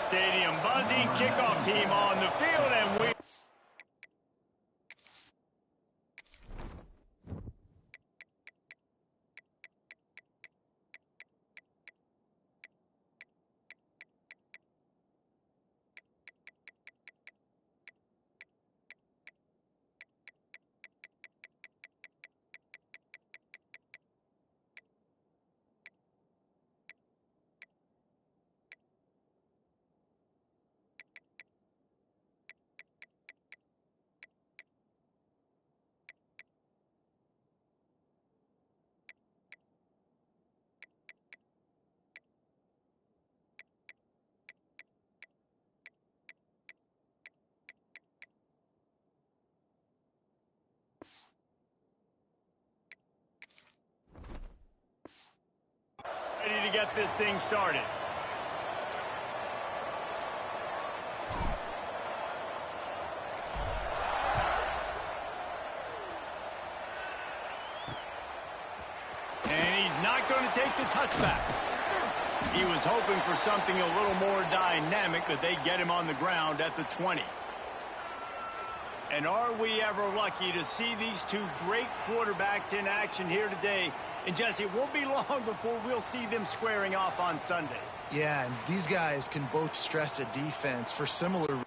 stadium buzzing. Kickoff team on the field, and we... ready to get this thing started. And he's not going to take the touchback. He was hoping for something a little more dynamic, but they get him on the ground at the 20. And are we ever lucky to see these two great quarterbacks in action here today? And Jesse, it won't be long before we'll see them squaring off on Sundays. Yeah, and these guys can both stress a defense for similar...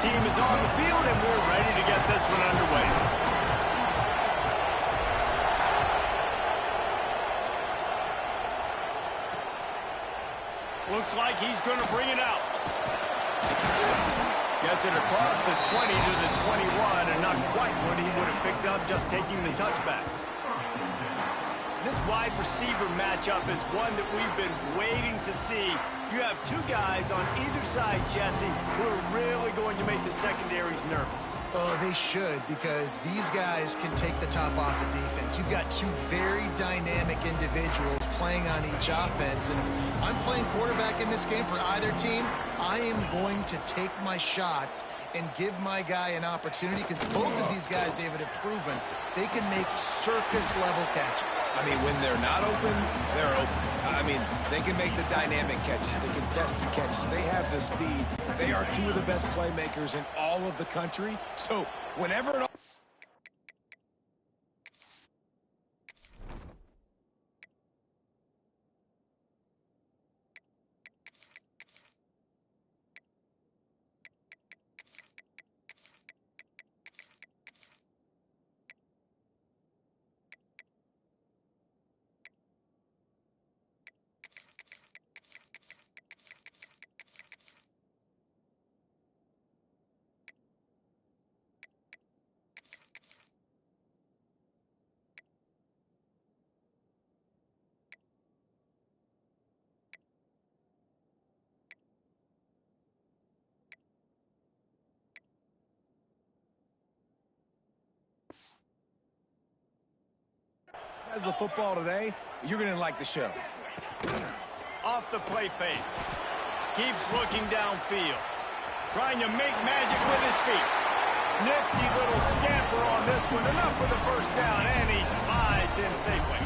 Team is on the field, and we're ready to get this one underway. Looks like he's going to bring it out. Gets it across the 20 to the 21, and not quite what he would have picked up just taking the touchback. This wide receiver matchup is one that we've been waiting to see. You have two guys on either side, Jesse, who are really going to make the secondaries nervous. Oh, they should, because these guys can take the top off of defense. You've got two very dynamic individuals playing on each offense. And if I'm playing quarterback in this game for either team, I am going to take my shots and give my guy an opportunity, because both of these guys, David, have proven they can make circus-level catches. I mean, when they're not open, they're open. I mean, they can make the dynamic catches, the contested catches. They have the speed. They are two of the best playmakers in all of the country. So whenever an has the football today, you're going to like the show. Off the play fake. Keeps looking downfield. Trying to make magic with his feet. Nifty little scamper on this one. Enough for the first down, and he slides in safely.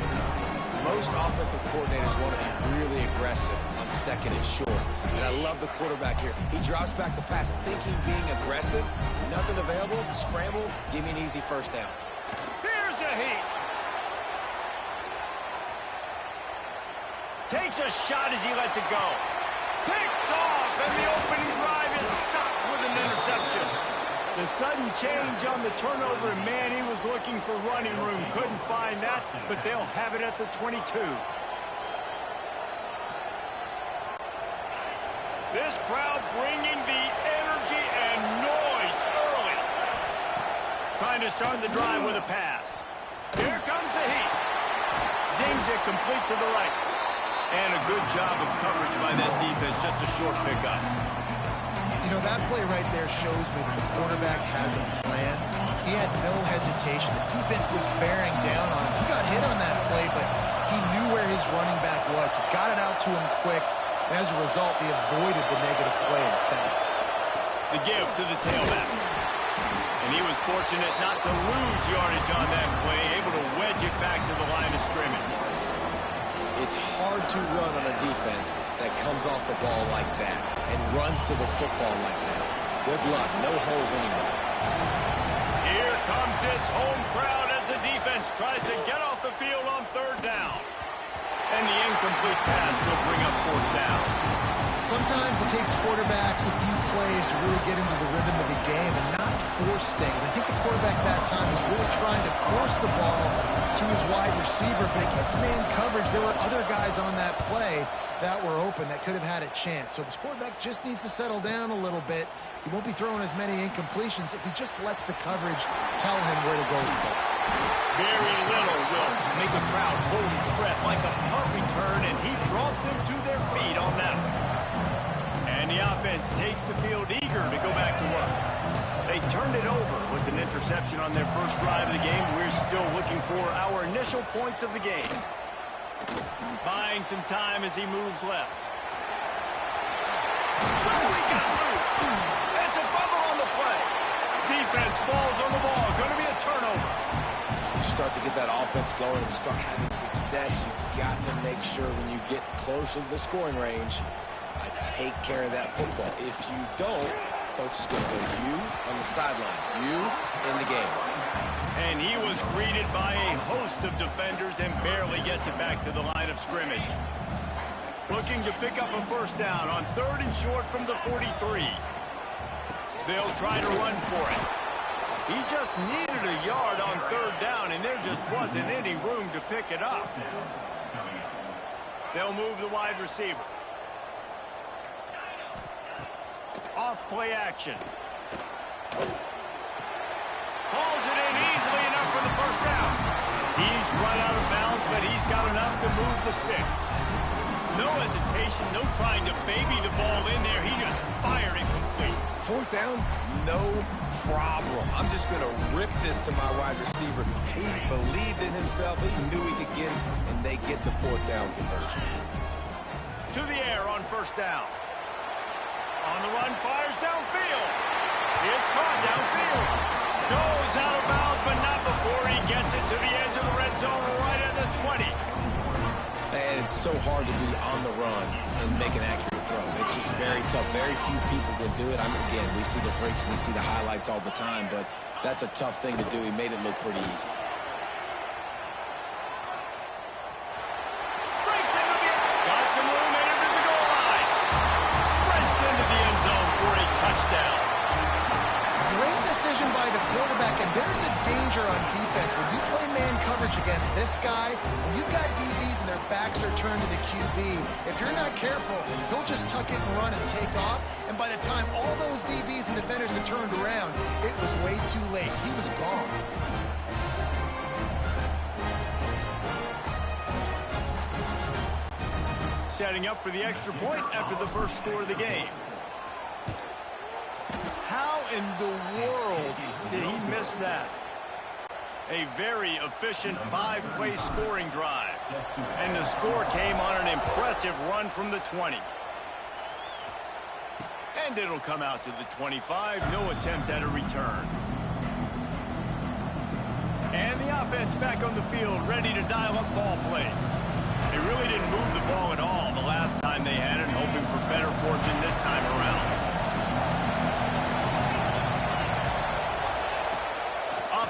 Most offensive coordinators want to be really aggressive on second and short. And I love the quarterback here. He drops back the pass thinking being aggressive. Nothing available. Scramble. Give me an easy first down. Here's a heat. Takes a shot as he lets it go. Picked off, and the opening drive is stopped with an interception. The sudden change on the turnover, and man, he was looking for running room. Couldn't find that, but they'll have it at the 22. This crowd bringing the energy and noise early. Trying to start the drive with a pass. Here comes the heat. Zings it complete to the right. And a good job of coverage by that defense, just a short pickup. You know, that play right there shows me that the quarterback has a plan. He had no hesitation. The defense was bearing down on him. He got hit on that play, but he knew where his running back was. He got it out to him quick, and as a result, he avoided the negative play and sack. The give to the tailback. And he was fortunate not to lose yardage on that play, able to wedge it back to the line of scrimmage. It's hard to run on a defense that comes off the ball like that and runs to the football like that. Good luck. No holes anywhere. Here comes this home crowd as the defense tries to get off the field on third down. And the incomplete pass will bring up fourth down. Sometimes it takes quarterbacks a few plays to really get into the rhythm of the game and not force things. I think the quarterback that time was really trying to force the ball to his wide receiver, but against man coverage, there were other guys on that play that were open that could have had a chance. So this quarterback just needs to settle down a little bit. He won't be throwing as many incompletions if he just lets the coverage tell him where to go with the ball. Very little will make a crowd hold its breath like a punt return, and he brought them to their feet on that one. And the offense takes the field eager to go back to work. They turned it over with an interception on their first drive of the game. We're still looking for our initial points of the game. Buying some time as he moves left. Oh, he got loose. It's a fumble on the play. Defense falls on the ball. Going to be a turnover. You start to get that offense going and start having success, you've got to make sure when you get closer to the scoring range, take care of that football. If you don't, coach is going to go you on the sideline, you in the game. And he was greeted by a host of defenders and barely gets it back to the line of scrimmage. Looking to pick up a first down on third and short from the 43. They'll try to run for it. He just needed a yard on third down, and there just wasn't any room to pick it up. They'll move the wide receiver. Off-play action. Hauls it in easily enough for the first down. He's run out of bounds, but he's got enough to move the sticks. No hesitation, no trying to baby the ball in there. He just fired it complete. Fourth down, no problem. I'm just going to rip this to my wide receiver. He believed in himself. He knew he could get it, and they get the fourth down conversion. To the air on first down. On the run, fires downfield. It's caught downfield. Goes out of bounds, but not before he gets it to the edge of the red zone right at the 20. And it's so hard to be on the run and make an accurate throw. It's just very tough. Very few people can do it. Again, we see the freaks, we see the highlights all the time, but that's a tough thing to do. He made it look pretty easy. Breaks into the end. Got some room, entered to the goal line. Sprints into the end zone for a touchdown. Great decision by the quarterback, and there's a danger on defense. When you play man coverage against this guy, when you've got DBs and their backs are turned to the QB, if you're not careful, he'll just tuck it and run and take off, and by the time all those DBs and defenders had turned around, it was way too late. He was gone. Setting up for the extra point after the first score of the game. How in the world did he miss that? A very efficient five-play scoring drive. And the score came on an impressive run from the 20. And it'll come out to the 25. No attempt at a return. And the offense back on the field, ready to dial up ball plays. They really didn't move the ball at all the last time they had it, hoping for better fortune this time around.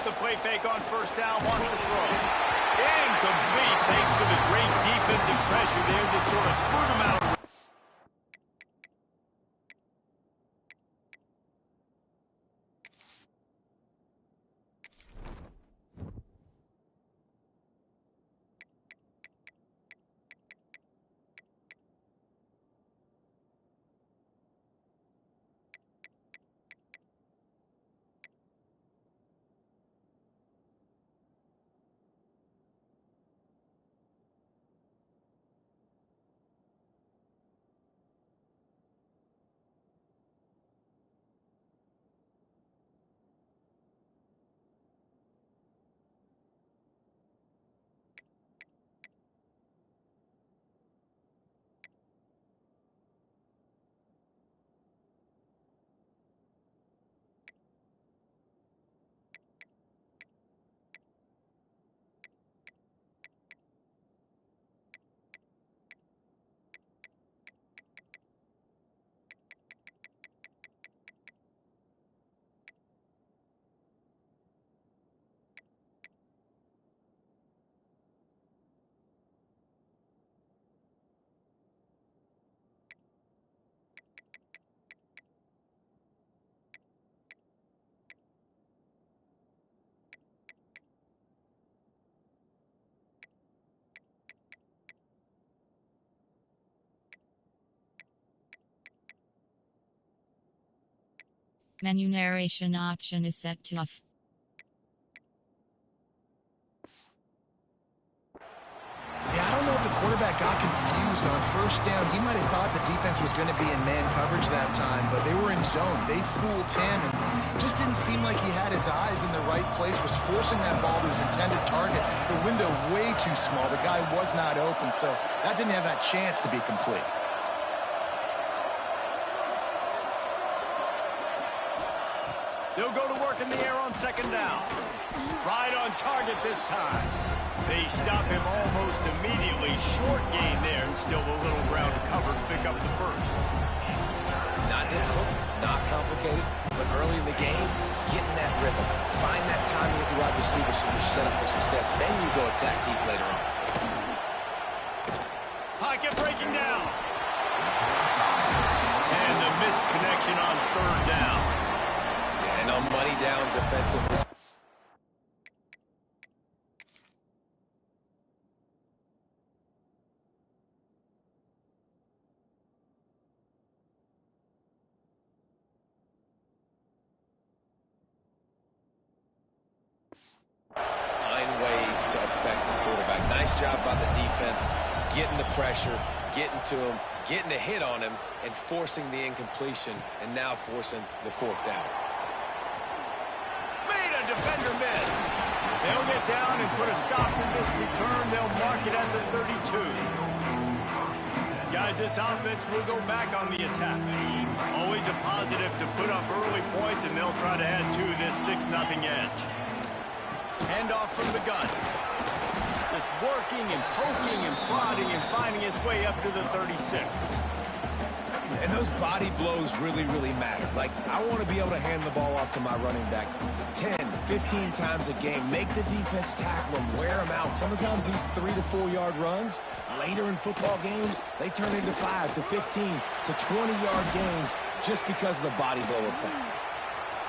The play fake on first down, wants to throw. Incomplete thanks to the great defensive pressure there that sort of threw them out. Menu narration option is set to off. Yeah, I don't know if the quarterback got confused on first down. He might have thought the defense was going to be in man coverage that time, but they were in zone. They fooled him, and just didn't seem like he had his eyes in the right place, was forcing that ball to his intended target. The window way too small. The guy was not open, so that didn't have that chance to be complete. They'll go to work in the air on second down. Right on target this time. They stop him almost immediately. Short gain there, and still a little ground to cover to pick up the first. Not difficult, not complicated, but early in the game, getting that rhythm. Find that timing with the wide receiver so you're set up for success. Then you go attack deep later on. Pocket breaking down. And the missed connection on third down. And on money down defensively. Find ways to affect the quarterback. Nice job by the defense, getting the pressure, getting to him, getting a hit on him, and forcing the incompletion, and now forcing the fourth down. Defender miss. They'll get down and put a stop to this return. They'll mark it at the 32. Guys, this offense will go back on the attack. Always a positive to put up early points, and they'll try to add to this 6-0 edge. Handoff from the gun. Just working and poking and prodding and finding his way up to the 36. And those body blows really, really matter. Like, I want to be able to hand the ball off to my running back 10, 15 times a game. Make the defense tackle them, wear them out. Sometimes these 3 to 4 yard runs, later in football games, they turn into 5 to 15 to 20 yard gains just because of the body blow effect.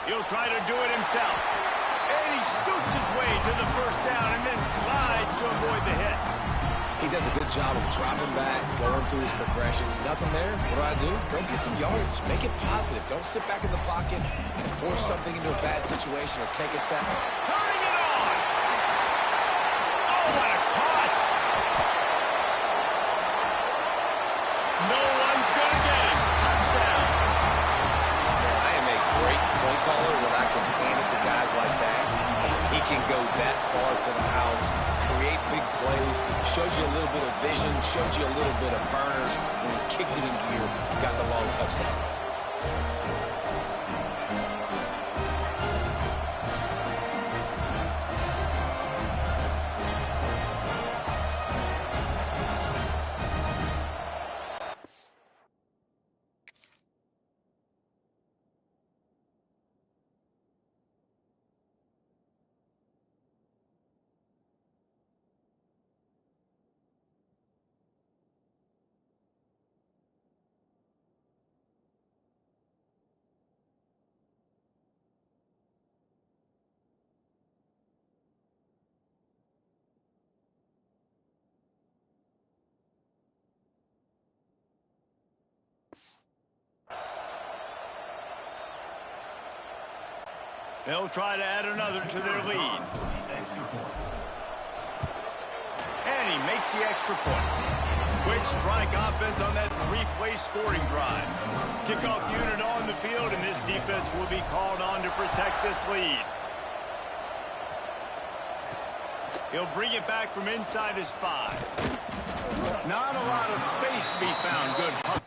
He'll try to do it himself. And he scoots his way to the first down and then slides to avoid the hit. He does a good job of dropping back, going through his progressions. Nothing there. What do? Go get some yardage. Make it positive. Don't sit back in the pocket and force something into a bad situation or take a sack. Turning it on! Oh, what a cut! No one's going to get him. Touchdown. Man, I am a great play caller when I can hand it to guys like that. He can go that far to the house, create big plays, showed you a little bit of vision, showed you a little bit of burners. When he kicked it in gear, got the long touchdown. They'll try to add another to their lead. And he makes the extra point. Quick strike offense on that 3-play scoring drive. Kickoff unit on the field, and this defense will be called on to protect this lead. He'll bring it back from inside his 5. Not a lot of space to be found. Good hustle.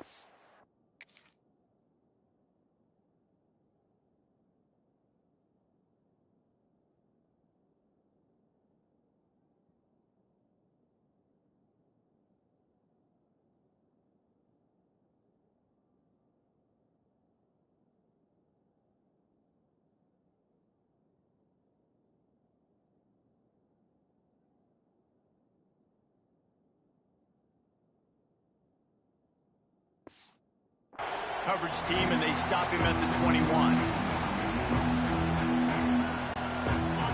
Coverage team, and they stop him at the 21.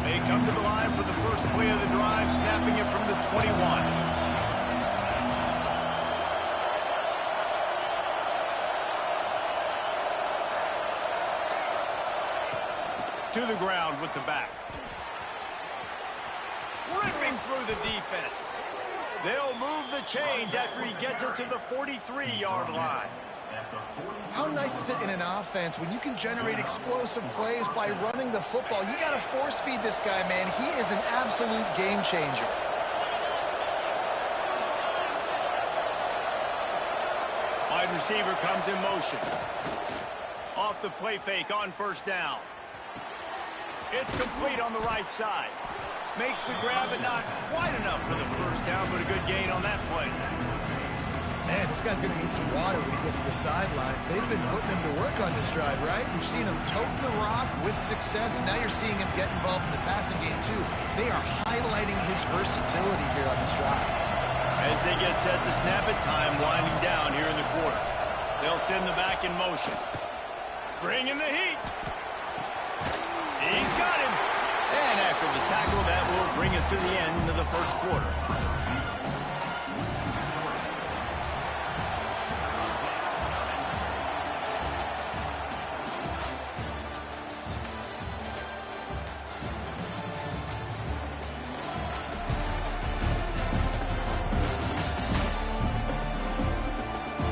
They come to the line for the first play of the drive, snapping it from the 21. To the ground with the back. Ripping through the defense. They'll move the chains after he gets it to the 43-yard line. How nice is it in an offense when you can generate explosive plays by running the football? You got to force feed this guy, man. He is an absolute game changer. Wide receiver comes in motion. Off the play fake on first down. It's complete on the right side. Makes the grab, but not quite enough for the first down, but a good gain on that play. Man, this guy's going to need some water when he gets to the sidelines. They've been putting him to work on this drive, right? We've seen him tote the rock with success. Now you're seeing him get involved in the passing game, too. They are highlighting his versatility here on this drive. As they get set to snap it, time winding down here in the quarter. They'll send the back in motion. Bring in the heat. He's got him. And after the tackle, that will bring us to the end of the first quarter.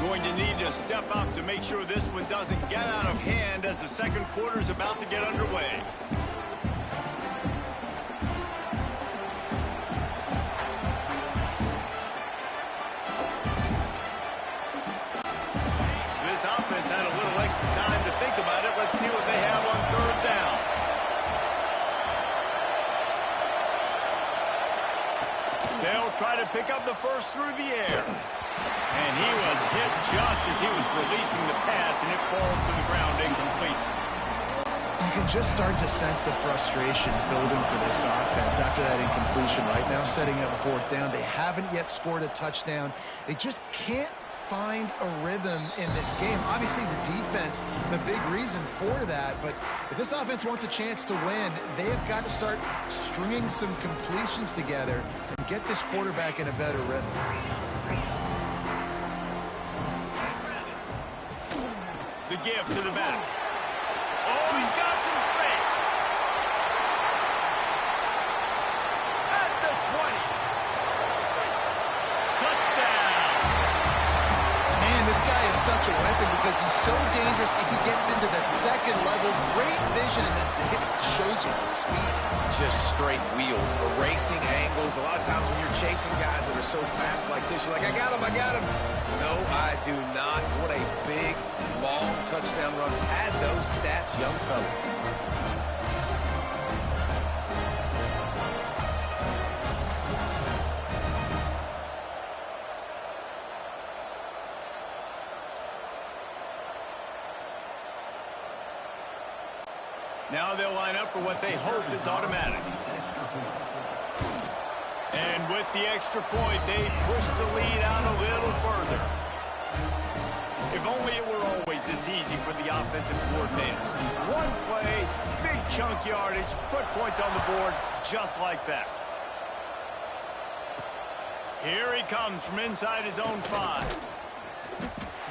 Going to need to step up to make sure this one doesn't get out of hand as the second quarter is about to get underway. They'll try to pick up the first through the air. And he was hit just as he was releasing the pass, and it falls to the ground incomplete. You can just start to sense the frustration building for this offense after that incompletion. Right now, setting up fourth down. They haven't yet scored a touchdown. They just can't find a rhythm in this game. Obviously, the defense, the big reason for that. But if this offense wants a chance to win, they have got to start stringing some completions together and get this quarterback in a better rhythm. The give to the back. Oh, he's got some space. At the 20. Touchdown. Man, this guy is such a weapon because he's so dangerous if he gets into the second level. Great vision, and then it shows you the speed. Just straight wheels, erasing angles. A lot of times when you're chasing guys that are so fast like this, you're like, I got him, I got him. No, I do not. What a big, long touchdown run. Add those stats, young fella. Now they'll line up for what they hope is automatic. And with the extra point, they push the lead out a little further. If only it were always this easy for the offensive coordinators. One play, big chunk yardage, put points on the board just like that. Here he comes from inside his own 5.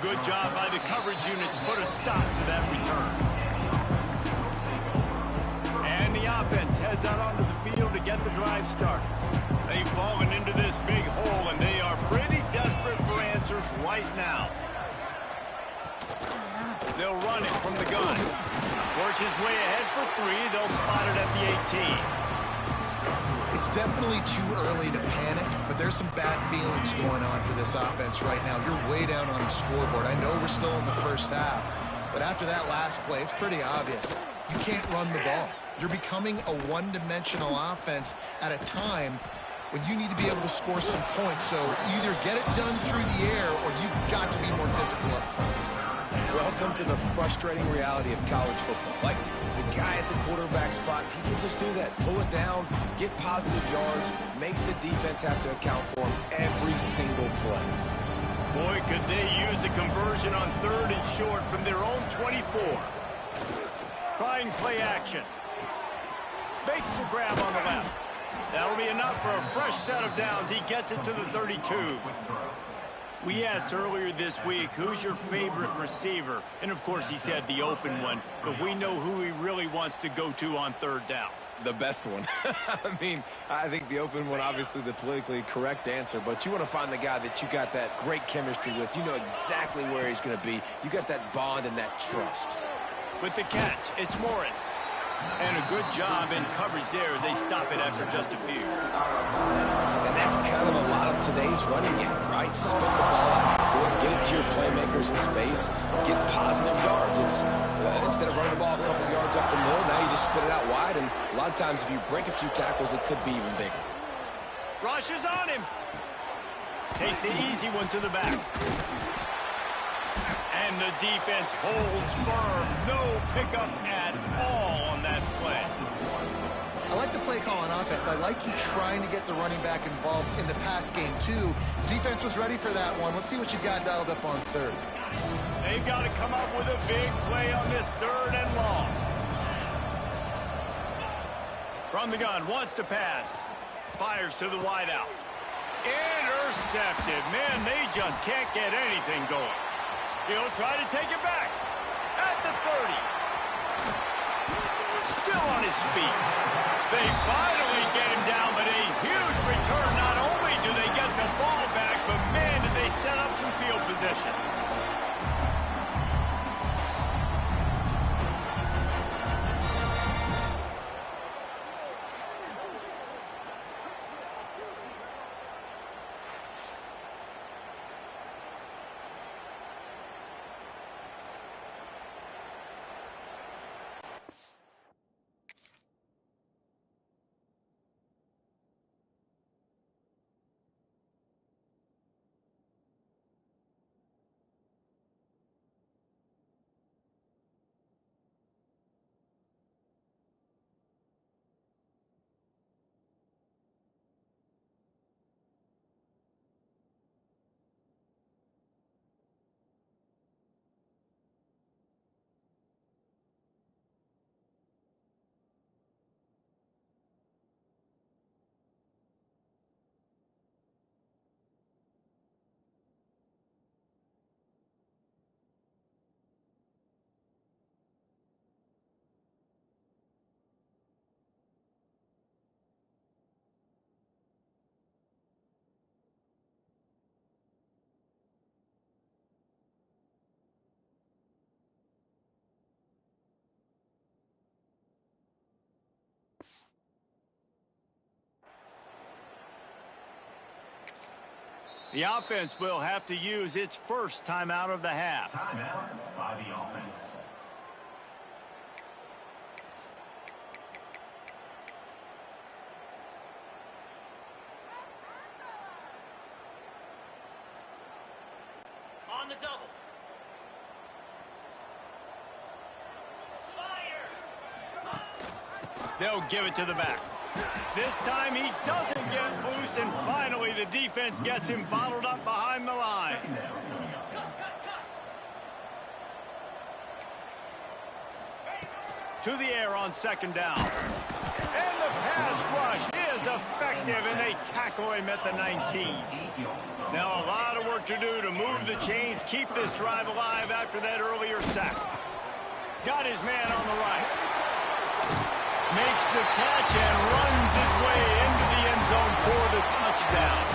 Good job by the coverage unit to put a stop to that return. And the offense heads out onto the field to get the drive started. They've fallen into this big hole, and they are pretty desperate for answers right now. They'll run it from the gun. Works his way ahead for 3. They'll spot it at the 18. It's definitely too early to panic, but there's some bad feelings going on for this offense right now. You're way down on the scoreboard. I know we're still in the first half, but after that last play, it's pretty obvious. You can't run the ball. You're becoming a one-dimensional offense at a time when you need to be able to score some points. So either get it done through the air or you've got to be more physical up front. Welcome to the frustrating reality of college football. Like, the guy at the quarterback spot, he can just do that. Pull it down, get positive yards, makes the defense have to account for him every single play. Boy, could they use a conversion on 3rd and short from their own 24. Trying play action. Makes the grab on the left. That'll be enough for a fresh set of downs. He gets it to the 32. We asked earlier this week, who's your favorite receiver? And, of course, he said the open one. But we know who he really wants to go to on 3rd down. The best one. I mean, I think the open one, obviously the politically correct answer, but you want to find the guy that you got that great chemistry with. You know exactly where he's going to be. You got that bond and that trust. With the catch, it's Morris. And a good job in coverage there as they stop it after just a few. And that's kind of a lot of today's running game, right? Spit the ball out quick, get it to your playmakers in space, get positive yards. It's instead of running the ball a couple yards up the middle, now you just spit it out wide, and a lot of times if you break a few tackles, it could be even bigger. Rush is on him. Takes the easy one to the back. And the defense holds firm. No pickup at all on that play. I like the play call on offense. I like you trying to get the running back involved in the pass game, too. Defense was ready for that one. Let's see what you got dialed up on 3rd. They've got to come up with a big play on this 3rd and long. From the gun, wants to pass. Fires to the wideout. Intercepted. Man, they just can't get anything going. He'll try to take it back at the 30. Still on his feet. They finally get him down, but a huge return. Not only do they get the ball back, but man, did they set up some field position. The offense will have to use its first timeout of the half. Timeout by the offense. On the double. They'll give it to the back. This time he doesn't get loose, and finally the defense gets him bottled up behind the line. To the air on second down. And the pass rush is effective, and they tackle him at the 19. Now a lot of work to do to move the chains, keep this drive alive after that earlier sack. Got his man on the right. Makes the catch and runs his way into the end zone for the touchdown.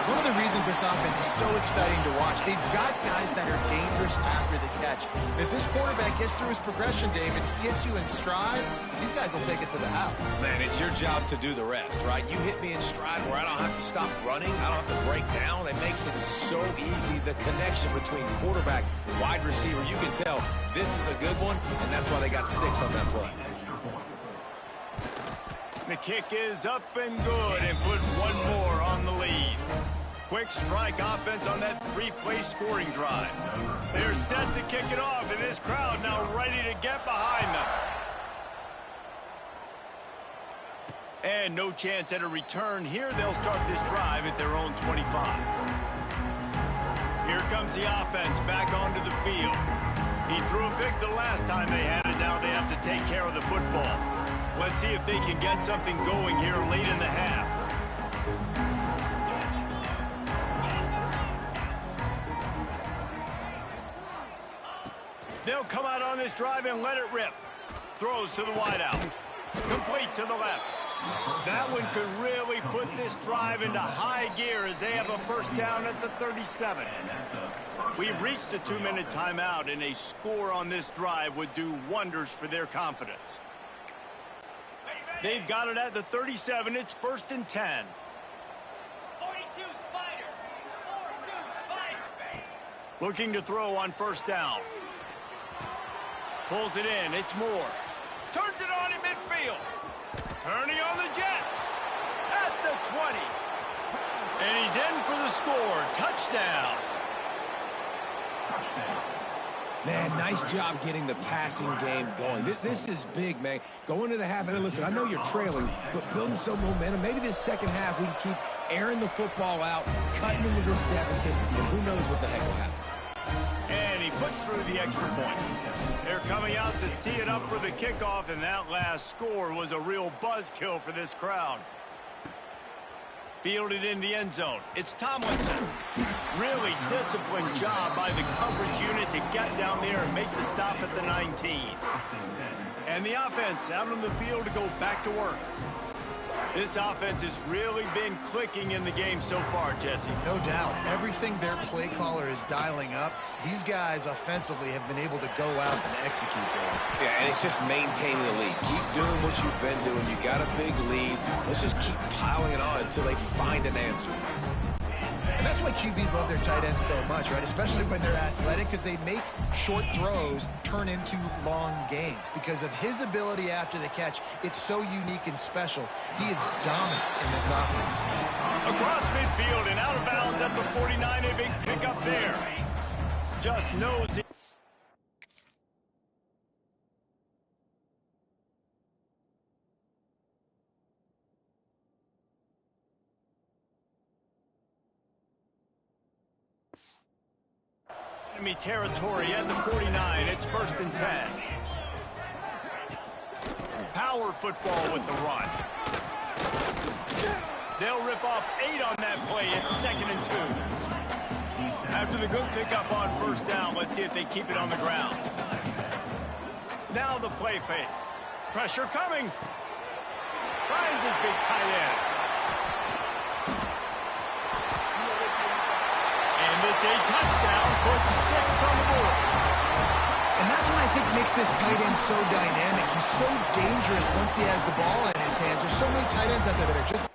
One of the reasons this offense is so exciting to watch, they've got guys that are dangerous after the catch. And if this quarterback gets through his progression, David, gets you in stride, these guys will take it to the house. Man, it's your job to do the rest, right? You hit me in stride where I don't have to stop running. I don't have to break down. It makes it so easy. The connection between quarterback, wide receiver, you can tell this is a good one, and that's why they got 6 on that play. The kick is up and good, and put one more on the lead. Quick strike offense on that 3-play scoring drive. They're set to kick it off, and this crowd now ready to get behind them. And no chance at a return here. They'll start this drive at their own 25. Here comes the offense back onto the field. He threw a pick the last time they had it. Now they have to take care of the football. Let's see if they can get something going here late in the half. They'll come out on this drive and let it rip. Throws to the wideout. Complete to the left. That one could really put this drive into high gear as they have a first down at the 37. We've reached the 2-minute timeout, and a score on this drive would do wonders for their confidence. They've got it at the 37. It's 1st and 10. 42 Spider. 42 Spider. Looking to throw on first down. Pulls it in. It's Moore. Turns it on in midfield. Turning on the Jets. At the 20. And he's in for the score. Touchdown. Man, nice job getting the passing game going. This is big, man. Going to the half, and listen, I know you're trailing, but building some momentum. Maybe this second half we can keep airing the football out, cutting into this deficit, and who knows what the heck will happen. And he puts through the extra point. They're coming out to tee it up for the kickoff, and that last score was a real buzzkill for this crowd. Fielded in the end zone. It's Tomlinson. Really disciplined job by the coverage unit to get down there and make the stop at the 19. And the offense out on the field to go back to work. This offense has really been clicking in the game so far, Jesse. No doubt. Everything their play caller is dialing up, these guys offensively have been able to go out and execute there. Yeah, and it's just maintaining the lead. Keep doing what you've been doing. You got a big lead. Let's just keep piling it on until they find an answer. And that's why QBs love their tight ends so much, right? Especially when they're athletic, because they make short throws turn into long gains. Because of his ability after the catch, it's so unique and special. He is dominant in this offense. Across midfield and out of bounds at the 49, a big pickup there. Just knows it. Enemy territory at the 49. It's 1st and 10. Power football with the run. They'll rip off 8 on that play. It's 2nd and 2. After the good pickup on first down, let's see if they keep it on the ground. Now the play fake. Pressure coming. Finds his big tight end. And it's a touchdown. Puts 6 on the board. And that's what I think makes this tight end so dynamic. He's so dangerous once he has the ball in his hands. There's so many tight ends out there that are just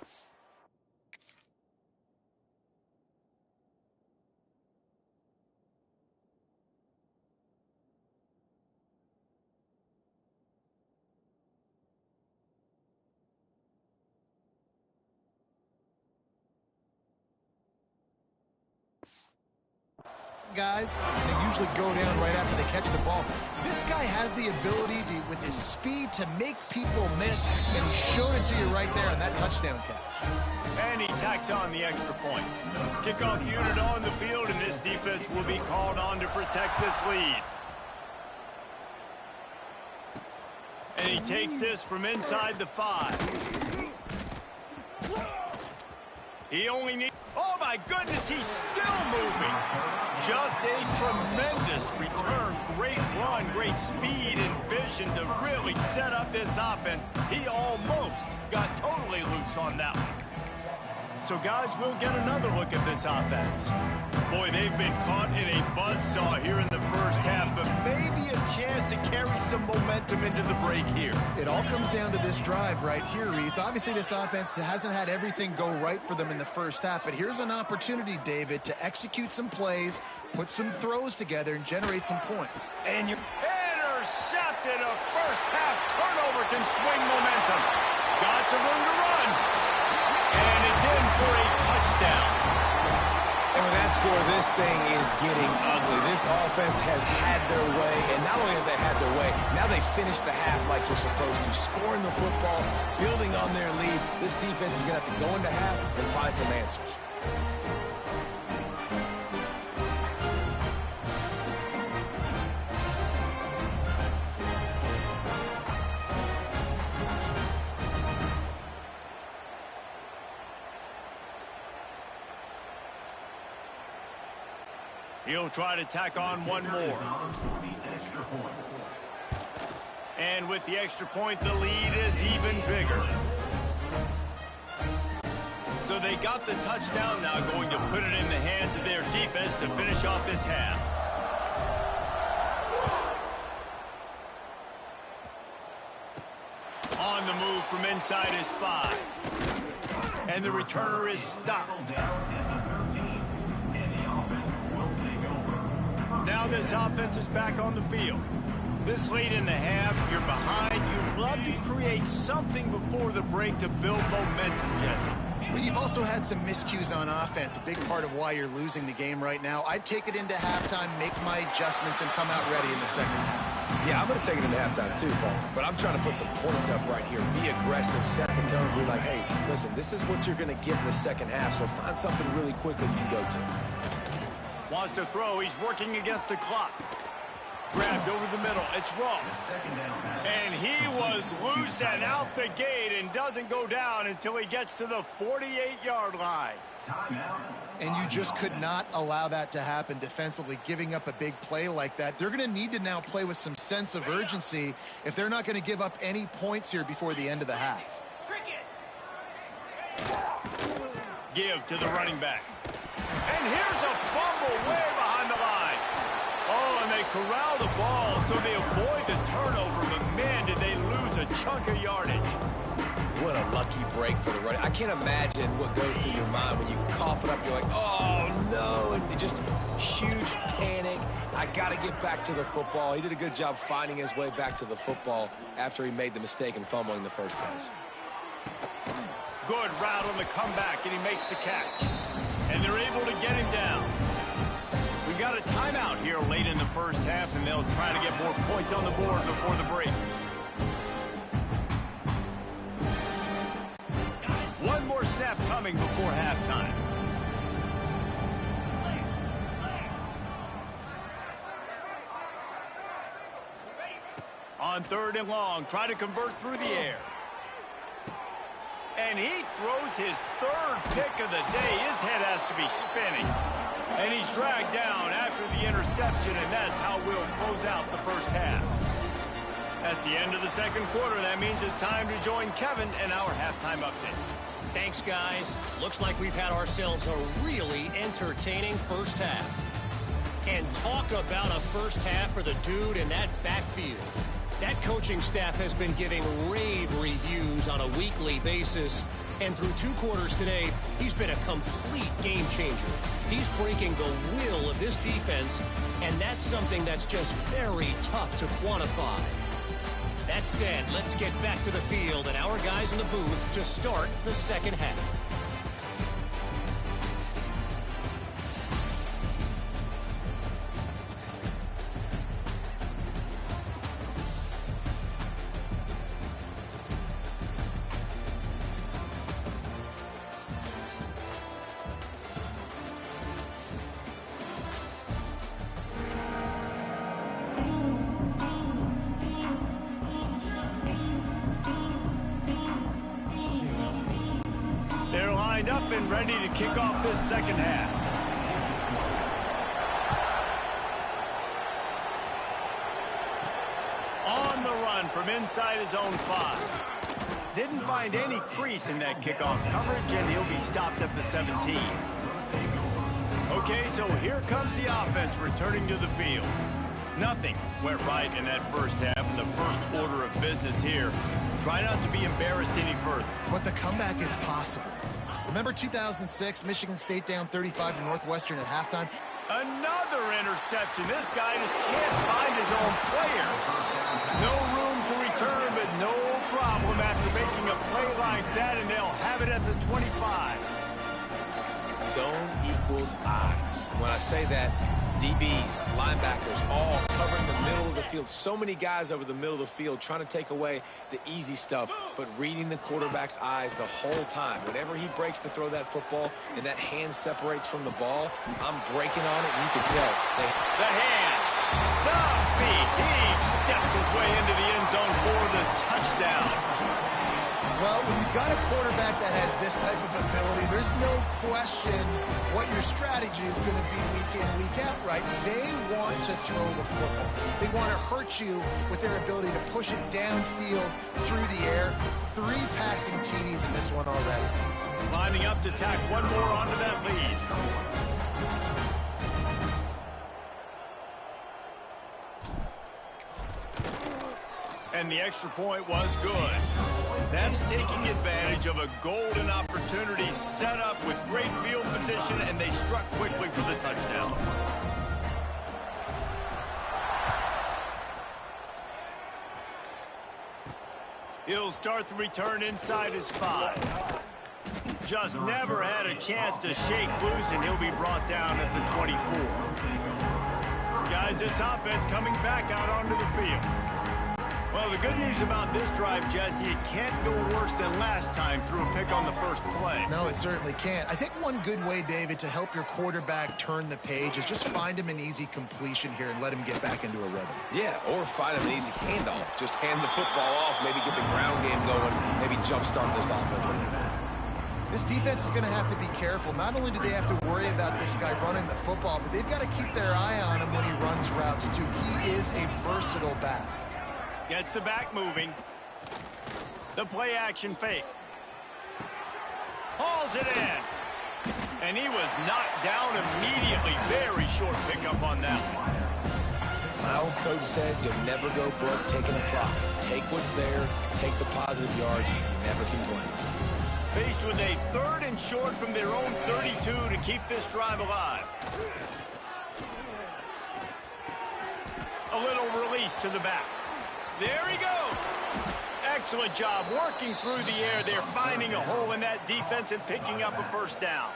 guys, and they usually go down right after they catch the ball. This guy has the ability to, with his speed, to make people miss, and he showed it to you right there on that touchdown catch. And he tacks on the extra point. Kickoff unit on the field, and this defense will be called on to protect this lead. And he takes this from inside the 5. He only needs... Oh, my goodness, he's still moving. Just a tremendous return. Great run, great speed and vision to really set up this offense. He almost got totally loose on that one. So, guys, we'll get another look at this offense. Boy, they've been caught in a buzzsaw here in the first half, but maybe a chance to carry some momentum into the break here. It all comes down to this drive right here, Reese. Obviously, this offense hasn't had everything go right for them in the first half, but here's an opportunity, David, to execute some plays, put some throws together, and generate some points. And you're intercepted. A first-half turnover can swing momentum. Got some room to run. And it's in for a touchdown. And with that score, this thing is getting ugly. This offense has had their way, and not only have they had their way, now they finish the half like you're supposed to, scoring the football, building on their lead. This defense is going to have to go into half and find some answers. He'll try to tack on one more. And with the extra point, the lead is even bigger. So they got the touchdown, now going to put it in the hands of their defense to finish off this half. On the move from inside his 5. And the returner is stopped. Now this offense is back on the field. This late in the half, you're behind. You'd love to create something before the break to build momentum, Jesse. But you've also had some miscues on offense, a big part of why you're losing the game right now. I'd take it into halftime, make my adjustments, and come out ready in the second half. Yeah, I'm going to take it into halftime too, Paul. But I'm trying to put some points up right here. Be aggressive, set the tone, be like, hey, listen, this is what you're going to get in the second half, so find something really quickly you can go to. Wants to throw. He's working against the clock. Grabbed over the middle. It's Ross. And he was loose and out the gate and doesn't go down until he gets to the 48-yard line. And you just could not allow that to happen defensively, giving up a big play like that. They're going to need to now play with some sense of urgency if they're not going to give up any points here before the end of the half. Give to the running back. And here's a fumble way behind the line. Oh, and they corral the ball so they avoid the turnover. But, man, did they lose a chunk of yardage. What a lucky break for the running. I can't imagine what goes through your mind when you cough it up. You're like, oh, no. And just huge panic. I got to get back to the football. He did a good job finding his way back to the football after he made the mistake in fumbling the first place. Good route on the comeback, and he makes the catch. And they're able to get him down. We've got a timeout here late in the first half, and they'll try to get more points on the board before the break. One more snap coming before halftime. On 3rd and long, try to convert through the air. And he throws his 3rd pick of the day. His head has to be spinning. And he's dragged down after the interception, and that's how we'll close out the first half. That's the end of the second quarter. That means it's time to join Kevin in our halftime update. Thanks, guys. Looks like we've had ourselves a really entertaining first half. And talk about a first half for the dude in that backfield. That coaching staff has been giving rave reviews on a weekly basis. And through 2 quarters today, he's been a complete game changer. He's breaking the will of this defense, and that's something that's just very tough to quantify. That said, let's get back to the field and our guys in the booth to start the second half. lined up and ready to kick off this second half. On the run from inside his own 5. Didn't find any crease in that kickoff coverage, and he'll be stopped at the 17. Okay, so here comes the offense returning to the field. Nothing went right in that first half, and the first order of business here. Try not to be embarrassed any further. But the comeback is possible. Remember 2006, Michigan State down 35 to Northwestern at halftime? Another interception. This guy just can't find his own players. No room to return, but no problem after making a play like that, and they'll have it at the 25. Zone equals eyes. When I say that, DBs, linebackers, all covering the middle of the field. So many guys over the middle of the field trying to take away the easy stuff, but reading the quarterback's eyes the whole time. Whenever he breaks to throw that football and that hand separates from the ball, I'm breaking on it, and you can tell. The hands, the feet. He steps his way into the end zone for the touchdown. Well, when you've got a quarterback that has this type of ability, there's no question what your strategy is going to be week in, week out, right? They want to throw the football. They want to hurt you with their ability to push it downfield through the air. 3 passing TDs in this one already. Lining up to tack one more onto that lead. And the extra point was good. That's taking advantage of a golden opportunity set up with great field position, and they struck quickly for the touchdown. He'll start the return inside his 5. Just never had a chance to shake loose, and he'll be brought down at the 24. Guys, this offense coming back out onto the field. Well, the good news about this drive, Jesse, it can't go worse than last time through a pick on the first play. No, it certainly can't. I think one good way, David, to help your quarterback turn the page is just find him an easy completion here and let him get back into a rhythm. Yeah, or find him an easy handoff. Just hand the football off, maybe get the ground game going, maybe jumpstart this offense a little bit. This defense is going to have to be careful. Not only do they have to worry about this guy running the football, but they've got to keep their eye on him when he runs routes, too. He is a versatile back. Gets the back moving. The play action fake. Hauls it in. And he was knocked down immediately. Very short pickup on that one. My old coach said you'll never go broke taking a profit. Take what's there, take the positive yards, and never complain. Faced with a 3rd and short from their own 32 to keep this drive alive. A little release to the back. There he goes. Excellent job working through the air there, finding a hole in that defense and picking up a first down.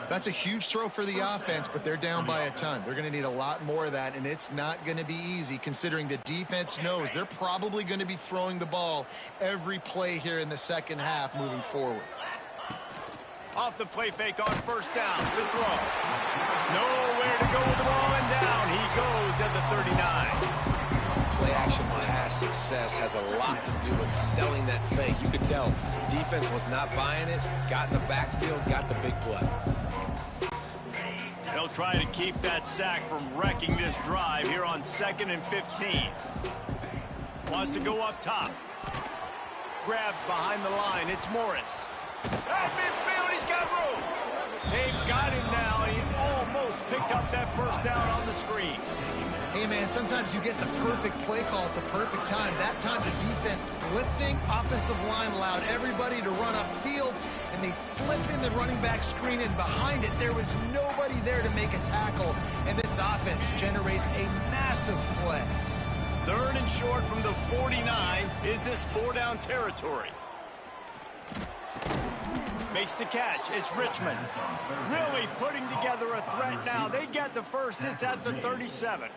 That's a huge throw for the offense, but they're down by a ton. They're going to need a lot more of that, and it's not going to be easy considering the defense knows they're probably going to be throwing the ball every play here in the second half moving forward. Off the play fake on first down. The throw. Nowhere to go with the ball, and down he goes at the 39. Play-action pass success has a lot to do with selling that fake. You could tell defense was not buying it, got in the backfield, got the big play. They'll try to keep that sack from wrecking this drive here on 2nd and 15. Wants to go up top. Grabbed behind the line. It's Morris. At midfield, he's got room. They've got him now. He almost picked up that first down on the screen. Hey, man, sometimes you get the perfect play call at the perfect time. That time the defense blitzing, offensive line allowed everybody to run upfield, and they slip in the running back screen, and behind it there was nobody there to make a tackle, and this offense generates a massive play. 3rd and short from the 49. Is this 4-down territory? Makes the catch. It's Richmond. Really putting together a threat now. They get the first. It's at the 37.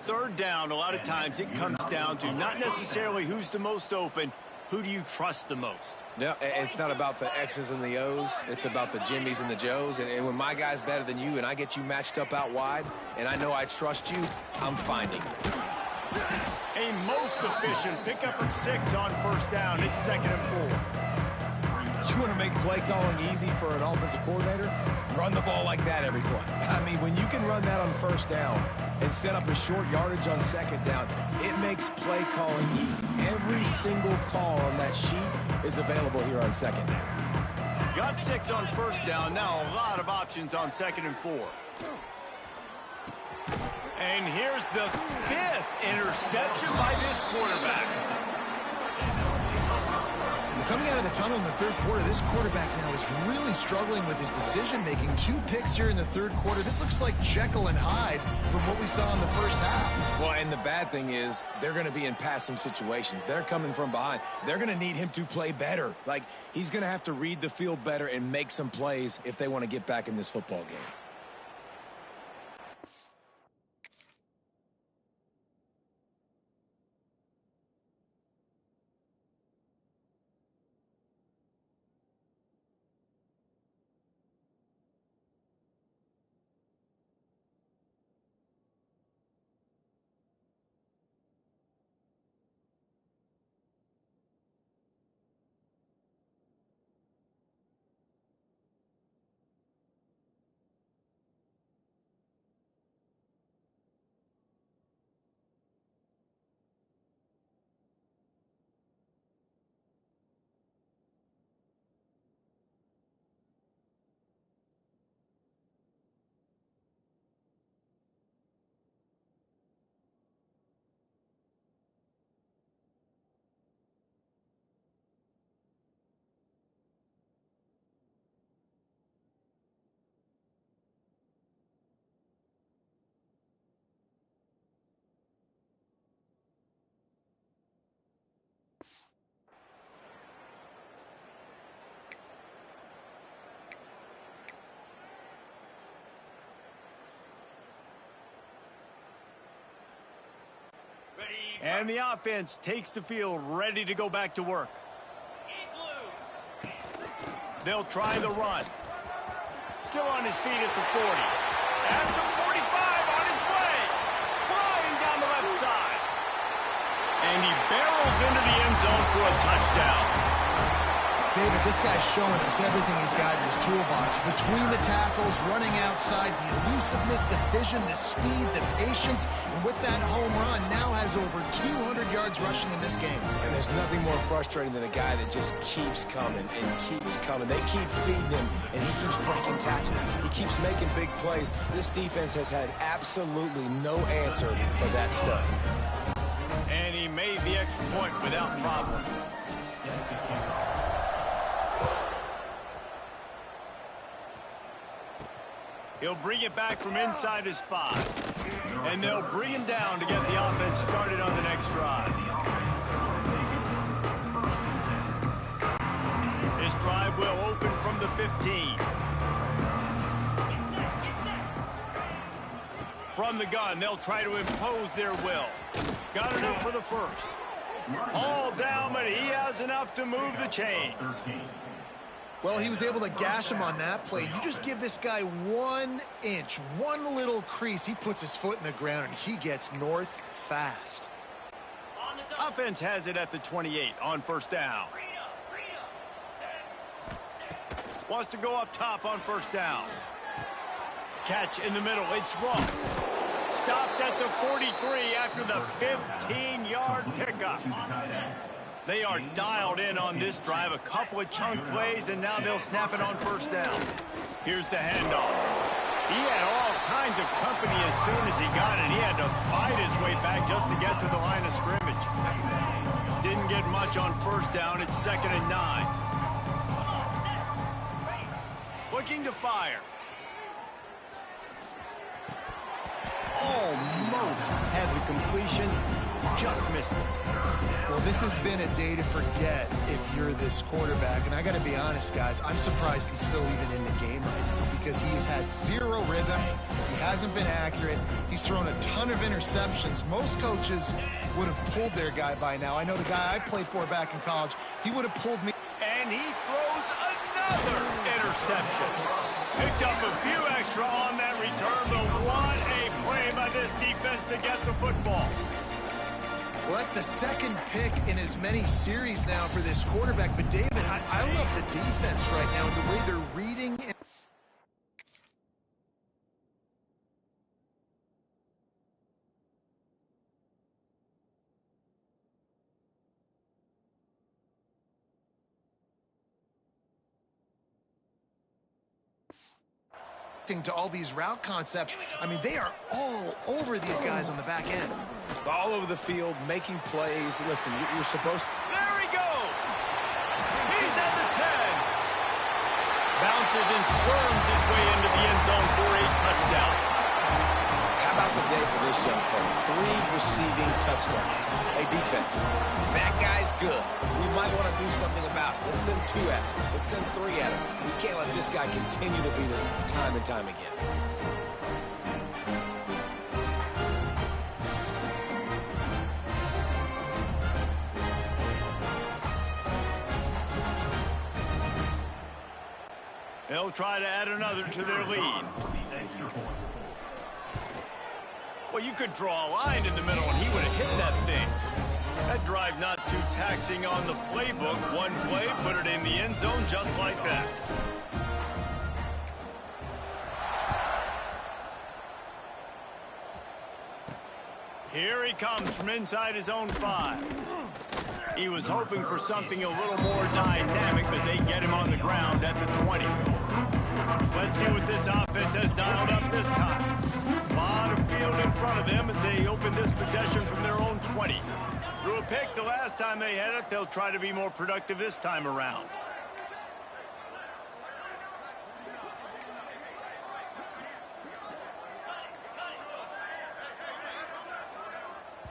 3rd down, a lot of times it comes down to not necessarily who's the most open. Who do you trust the most? Yeah, it's not about the X's and the O's. It's about the Jimmys and the Joes. And when my guy's better than you and I get you matched up out wide and I know I trust you, I'm finding you. A most efficient pickup of 6 on first down. It's 2nd and 4. You want to make play calling easy for an offensive coordinator? Run the ball like that every play. I mean, when you can run that on first down and set up a short yardage on second down, it makes play calling easy. Every single call on that sheet is available here on second down. Got 6 on first down. Now a lot of options on 2nd and 4. And here's the 5th interception by this quarterback. Coming out of the tunnel in the third quarter, this quarterback now is really struggling with his decision-making. 2 picks here in the third quarter. This looks like Jekyll and Hyde from what we saw in the first half. Well, and the bad thing is they're going to be in passing situations. They're coming from behind. They're going to need him to play better. Like, he's going to have to read the field better and make some plays if they want to get back in this football game. And the offense takes the field, ready to go back to work. They'll try the run. Still on his feet at the 40. After 45 on his way. Flying down the left side. And he barrels into the end zone for a touchdown. David, this guy's showing us everything he's got in his toolbox. Between the tackles, running outside, the elusiveness, the vision, the speed, the patience. And with that home run, now has over 200 yards rushing in this game. And there's nothing more frustrating than a guy that just keeps coming and keeps coming. They keep feeding him, and he keeps breaking tackles. He keeps making big plays. This defense has had absolutely no answer for that stud. And he made the extra point without problem. He'll bring it back from inside his 5. And they'll bring him down to get the offense started on the next drive. This drive will open from the 15. From the gun, they'll try to impose their will. Got it up for the first. All down, but he has enough to move the chains. Well, he was able to gash him on that play. You just give this guy 1 inch, one little crease. He puts his foot in the ground, and he gets north fast. Offense has it at the 28 on first down. Wants to go up top on first down. Catch in the middle. It's Ross. Stopped at the 43 after the 15-yard pickup. They are dialed in on this drive. A couple of chunk plays, and now they'll snap it on first down. Here's the handoff. He had all kinds of company as soon as he got it. He had to fight his way back just to get to the line of scrimmage. Didn't get much on first down. It's 2nd and 9. Looking to fire. Almost had the completion. Just missed it. Well, this has been a day to forget if you're this quarterback. And I got to be honest, guys, I'm surprised he's still even in the game right now because he's had 0 rhythm. He hasn't been accurate. He's thrown a ton of interceptions. Most coaches would have pulled their guy by now. I know the guy I played for back in college, he would have pulled me. And he throws another interception. Picked up a few extra on that return, but what a play by this defense to get the football. Well, that's the second pick in as many series now for this quarterback. But, David, I love the defense right now and the way they're reading and to all these route concepts. I mean, they are all over these guys on the back end. All over the field, making plays. Listen, you're supposed to... There he goes! He's at the 10. Bounces and squirms his way into the end zone for a touchdown. How about the day for this young fella? 3 receiving touchdowns. Hey, defense, that guy's good. We might want to do something about it. Let's send 2 at him. Let's send 3 at him. We can't let this guy continue to beat us time and time again. They'll try to add another to their lead. Well, you could draw a line in the middle and he would have hit that thing. That drive not too taxing on the playbook. One play, put it in the end zone just like that. Here he comes from inside his own 5. He was hoping for something a little more dynamic, but they get him on the ground at the 20. Let's see what this offense has dialed up this time. A lot of field in front of them as they open this possession from their own 20. Threw a pick the last time they had it. They'll try to be more productive this time around.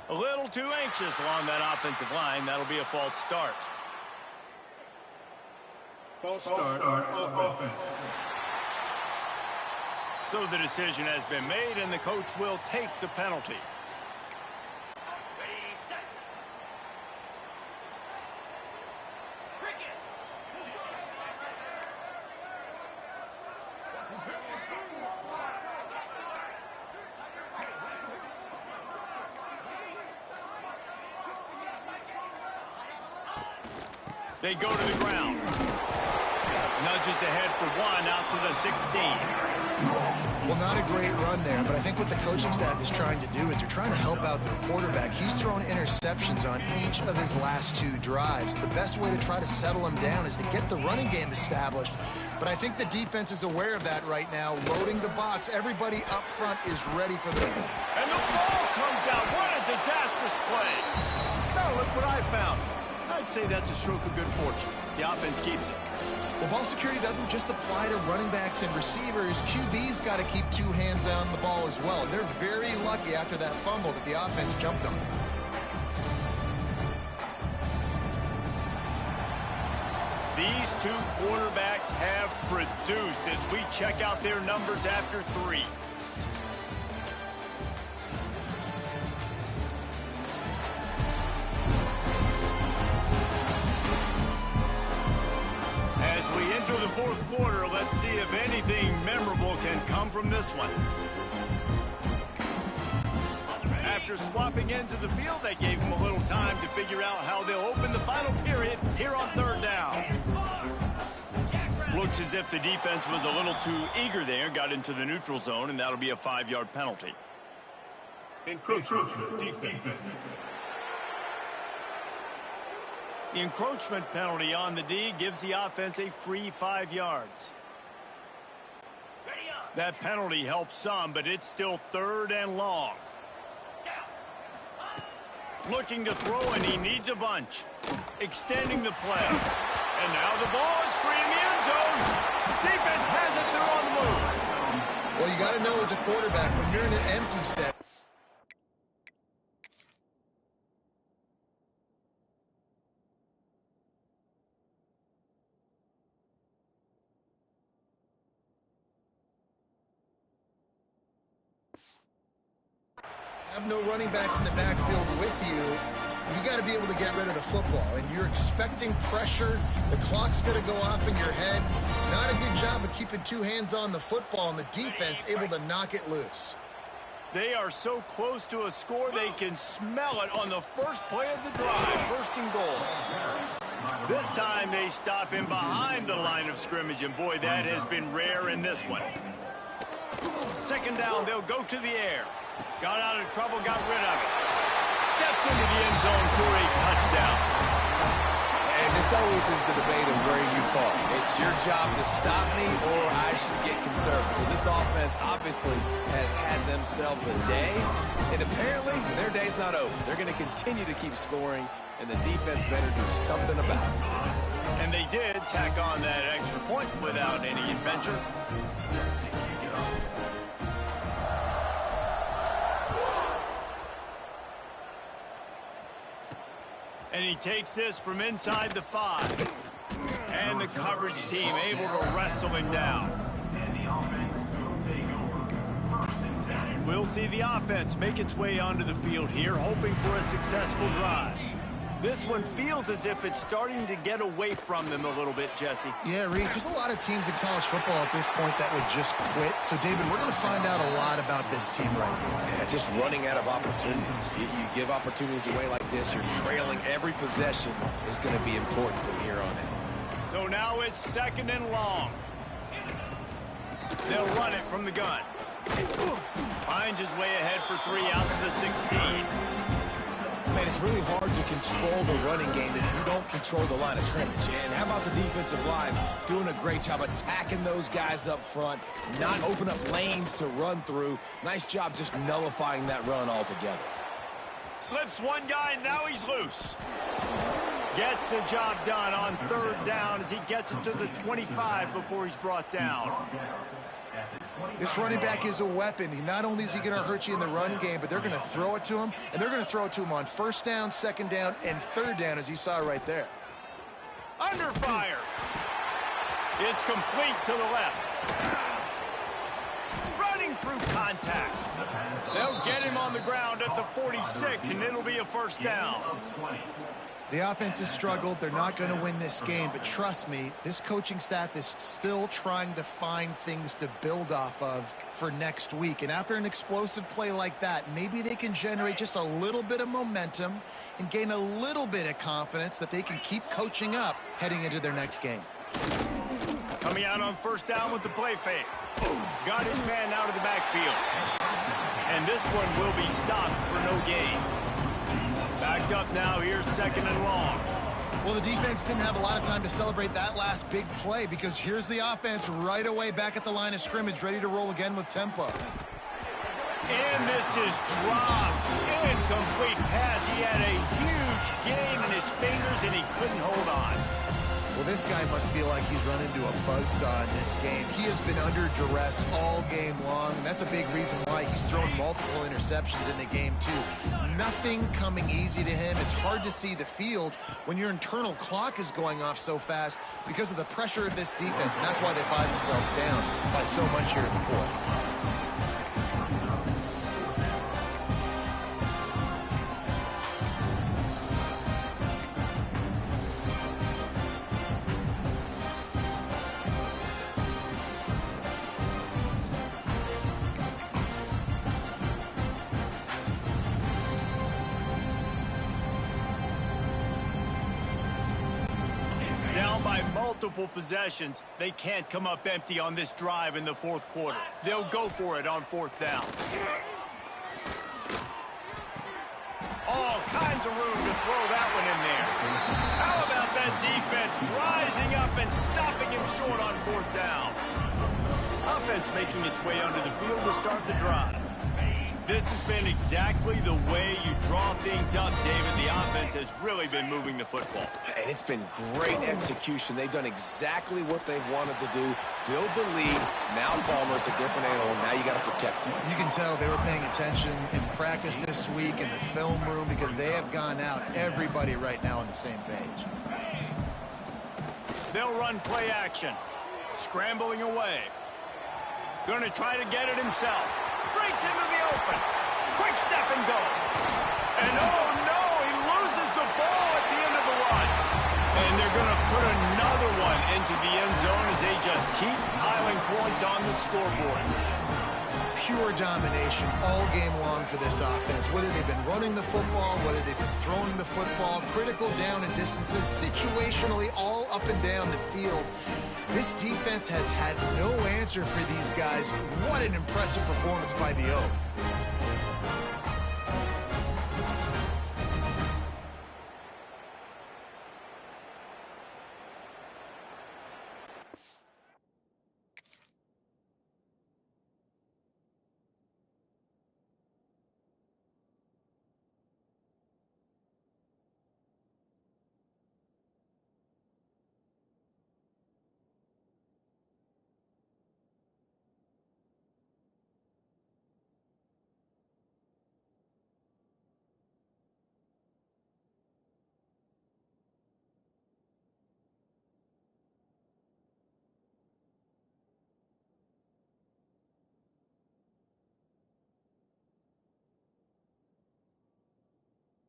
A little too anxious along that offensive line. That'll be a false start. False start on offense. So the decision has been made, and the coach will take the penalty. Ready, set. Cricket. They go to the ground. Nudges ahead for 1 out to the 16. Well, not a great run there, but I think what the coaching staff is trying to do is they're trying to help out their quarterback. He's thrown interceptions on each of his last 2 drives. The best way to try to settle him down is to get the running game established. But I think the defense is aware of that right now, loading the box. Everybody up front is ready for the... And the ball comes out. What a disastrous play. Now look what I found. I'd say that's a stroke of good fortune. The offense keeps it. Well, ball security doesn't just apply to running backs and receivers. QB's got to keep 2 hands on the ball as well. They're very lucky after that fumble that the offense jumped them. These 2 quarterbacks have produced as we check out their numbers after 3. To the 4th quarter, let's see if anything memorable can come from this one. After swapping ends of the field, that gave them a little time to figure out how they'll open the final period here on 3rd down. Looks as if the defense was a little too eager there, got into the neutral zone, and that'll be a 5-yard penalty. Encroachment defense. The encroachment penalty on the D gives the offense a free 5 yards. That penalty helps some, but it's still 3rd and long. Looking to throw, and he needs a bunch. Extending the play. And now the ball is free in the end zone. Defense has it. They're on the move. Well, you got to know as a quarterback, when you're in an empty set, have no running backs in the backfield with you, you got to be able to get rid of the football. And you're expecting pressure. The clock's going to go off in your head. Not a good job of keeping 2 hands on the football, and the defense able to knock it loose. They are so close to a score they can smell it on the first play of the drive. First and goal. This time they stop him behind the line of scrimmage, and boy, that has been rare in this one. Second down, they'll go to the air. Got out of trouble, got rid of it. Steps into the end zone for a touchdown. And this always is the debate of where you fall. It's your job to stop me or I should get concerned, because this offense obviously has had themselves a day, and apparently their day's not over. They're going to continue to keep scoring, and the defense better do something about it. And they did tack on that extra point without any adventure. And he takes this from inside the 5. And the coverage team able to wrestle him down. We'll see the offense make its way onto the field here, hoping for a successful drive. This one feels as if it's starting to get away from them a little bit, Jesse. Yeah, Reese, there's a lot of teams in college football at this point that would just quit. So, David, we're going to find out a lot about this team right here. Yeah, just running out of opportunities. You give opportunities away like this, you're trailing every possession is going to be important from here on in. So now it's second and long. They'll run it from the gun. Finds his way ahead for 3 out to the 16. Man, it's really hard to control the running game if you don't control the line of scrimmage. And how about the defensive line doing a great job attacking those guys up front, not open up lanes to run through. Nice job just nullifying that run altogether. Slips one guy, and now he's loose. Gets the job done on third down as he gets it to the 25 before he's brought down. This running back is a weapon. Not only is he going to hurt you in the run game, but they're going to throw it to him, and they're going to throw it to him on first down, second down, and third down, as you saw right there. Under fire. It's complete to the left. Running through contact. They'll get him on the ground at the 46, and it'll be a first down. The offense has struggled. They're not going to win this game, but trust me, this coaching staff is still trying to find things to build off of for next week. And after an explosive play like that, maybe they can generate just a little bit of momentum and gain a little bit of confidence that they can keep coaching up heading into their next game. Coming out on first down with the play fake. Got his man out of the backfield. And this one will be stopped for no gain. Backed up now, here's second and long. Well, the defense didn't have a lot of time to celebrate that last big play, because here's the offense right away back at the line of scrimmage, ready to roll again with tempo. And this is dropped. Incomplete pass. He had a huge gain in his fingers, and he couldn't hold on. Well, this guy must feel like he's run into a buzzsaw in this game. He has been under duress all game long, and that's a big reason why he's thrown multiple interceptions in the game, too. Nothing coming easy to him. It's hard to see the field when your internal clock is going off so fast because of the pressure of this defense, and that's why they find themselves down by so much here in the fourth. Multiple possessions, they can't come up empty on this drive in the fourth quarter. They'll go for it on fourth down. All kinds of room to throw that one in there. How about that defense rising up and stopping him short on fourth down? Offense making its way onto the field to start the drive. This has been exactly the way you draw things up, David. The offense has really been moving the football. And it's been great execution. They've done exactly what they've wanted to do. Build the lead. Now Palmer's a different animal. Now you got to protect him. You can tell they were paying attention in practice this week in the film room, because they have gone out, everybody right now on the same page. They'll run play action. Scrambling away. Going to try to get it himself. Breaks into the open. Quick step and go. And oh no, he loses the ball at the end of the run. And they're going to put another one into the end zone as they just keep piling points on the scoreboard. pure domination all game long for this offense. Whether they've been running the football, whether they've been throwing the football, critical down and distances, situationally all up and down the field. This defense has had no answer for these guys. What an impressive performance by the O.